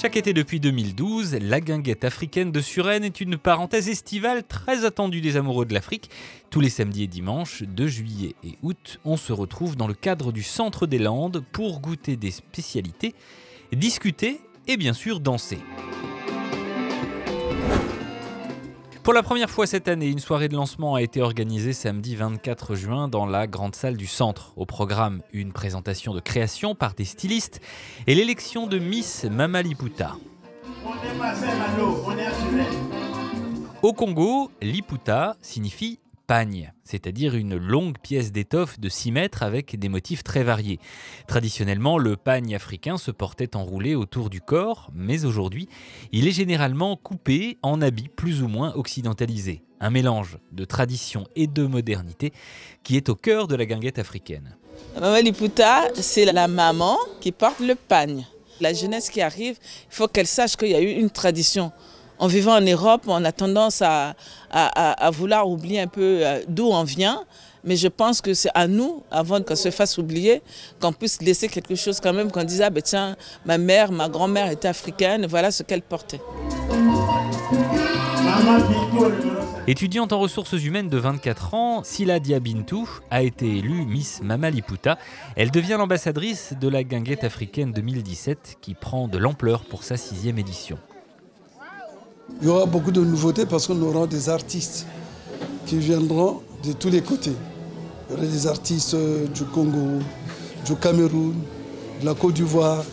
Chaque été depuis 2012, la guinguette africaine de Suresnes est une parenthèse estivale très attendue des amoureux de l'Afrique. Tous les samedis et dimanches de juillet et août, on se retrouve dans le cadre du Centre des Landes pour goûter des spécialités, discuter et bien sûr danser. Pour la première fois cette année, une soirée de lancement a été organisée samedi 24 juin dans la grande salle du centre. Au programme, une présentation de création par des stylistes et l'élection de Miss Mama Liputa. Au Congo, Liputa signifie pagne, c'est-à-dire une longue pièce d'étoffe de 6 mètres avec des motifs très variés. Traditionnellement, le pagne africain se portait enroulé autour du corps, mais aujourd'hui, il est généralement coupé en habits plus ou moins occidentalisés. Un mélange de tradition et de modernité qui est au cœur de la guinguette africaine. Mama Liputa, c'est la maman qui porte le pagne. La jeunesse qui arrive, il faut qu'elle sache qu'il y a eu une tradition. En vivant en Europe, on a tendance à vouloir oublier un peu d'où on vient. Mais je pense que c'est à nous, avant qu'on se fasse oublier, qu'on puisse laisser quelque chose quand même, qu'on dise « Ah ben tiens, ma mère, ma grand-mère était africaine, voilà ce qu'elle portait ». Étudiante en ressources humaines de 24 ans, Sila Diabintou a été élue Miss Mama Liputa. Elle devient l'ambassadrice de la guinguette africaine 2017 qui prend de l'ampleur pour sa 6e édition. Il y aura beaucoup de nouveautés parce qu'on aura des artistes qui viendront de tous les côtés. Il y aura des artistes du Congo, du Cameroun, de la Côte d'Ivoire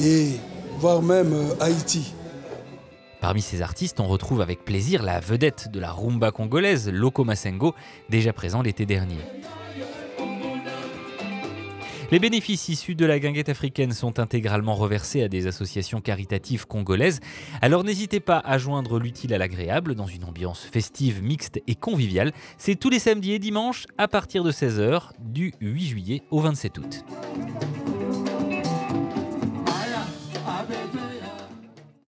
et voire même Haïti. Parmi ces artistes, on retrouve avec plaisir la vedette de la rumba congolaise, Loko Masengo, déjà présent l'été dernier. Les bénéfices issus de la guinguette africaine sont intégralement reversés à des associations caritatives congolaises. Alors n'hésitez pas à joindre l'utile à l'agréable dans une ambiance festive, mixte et conviviale. C'est tous les samedis et dimanches à partir de 16 h du 8 juillet au 27 août.